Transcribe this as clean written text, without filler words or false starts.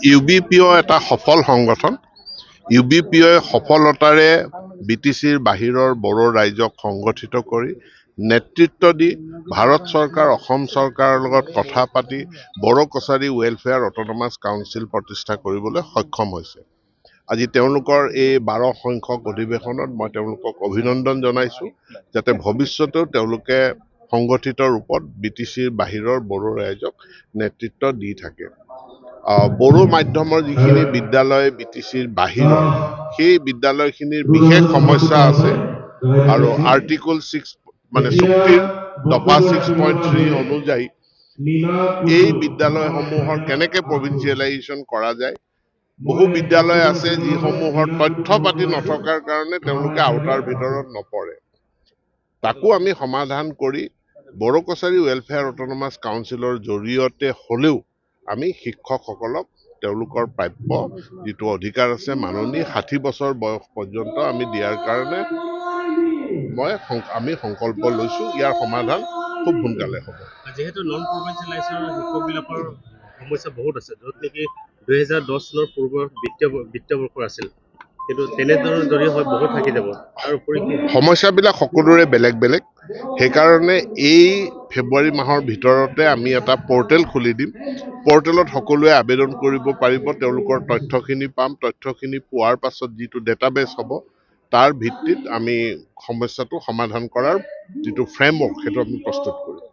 ইউবিপিঅ এটা সফল সংগঠন। ইউবিপিঅ সফলতাৰে বিটিচিৰ বাহিৰৰ বড়ো ৰাইজক সংগঠিত কৰি নেতৃত্ব দি ভাৰত চৰকাৰ অসম চৰকাৰৰ লগত কথা পাতি Bodo Kachari welfare autonomous council প্ৰতিষ্ঠা কৰিবলৈ সক্ষম হৈছে। আজি তেওঁলোকৰ এই 12 সংখ্যক অধিৱেশনত মই তেওঁলোকক অভিনন্দন জনাইছোঁ, যাতে ভৱিষ্যতেও তেওঁলোকে সংগঠিত ৰূপত বিটিচিৰ বাহিৰৰ বড়ো ৰাইজক নেতৃত্ব দি থাকে। বড়ো মাধ্যমৰ যিখিনি বিদ্যালয় বিটিচিৰ বাহিৰত, সেই বিদ্যালয়খিনিৰ বিশেষ সমস্যা আছে আৰু আৰ্টিকল 6 মানে চুক্তিৰ দফা 6.3 অনুযায়ী এই বিদ্যালয়সমূহৰ কেনেকৈ প্ৰভিন্সিয়েলাইজেশ্যন কৰা যায়। বহু বিদ্যালয় আছে যিসমূহৰ তথ্য পাতি নথকাৰ কাৰণে তেওঁলোকে আওতাৰ ভিতৰত নপৰে। তাকো আমি সমাধান কৰি বড়ো কছাৰী ৱেলফেয়াৰ অট'নমাছ কাউন্সিলৰ জৰিয়তে হ'লেও আমি শিক্ষকসকলক তেওঁলোকৰ প্ৰাপ্য যিটো অধিকাৰ আছে মাননি 60 বছৰ বয়স পৰ্যন্ত আমি দিয়াৰ কাৰণে আমি সংকল্প লৈছোঁ। ইয়াৰ সমাধান খুব সোনকালে হ'ব। যেহেতু নন প্ৰভিন্সিয়েলাইজেশ্যনৰ শিক্ষকবিলাকৰ সমস্যা বহুত আছে, য'ত নেকি 2010 চনৰ পূৰ্বৰ বিত্তবৰ্ষ আছিল, কিন্তু তেনেদৰে যদি হয় বহুত থাকি যাব। তাৰ উপৰি সমস্যাবিলাক সকলোৰে বেলেগ বেলেগ। সেইকাৰণে এই ফেব্ৰুৱাৰী মাহৰ ভিতৰতে আমি এটা পৰ্টেল খুলি দিম। পৰ্টেলত সকলোৱে আবেদন কৰিব পাৰিব, তেওঁলোকৰ তথ্যখিনি পাম। তথ্যখিনি পোৱাৰ পাছত যিটো ডেটাবেছ হ'ব, তাৰ ভিত্তিত আমি সমস্যাটো সমাধান কৰাৰ যিটো ফ্ৰেমৱৰ্ক সেইটো আমি প্ৰস্তুত কৰিম।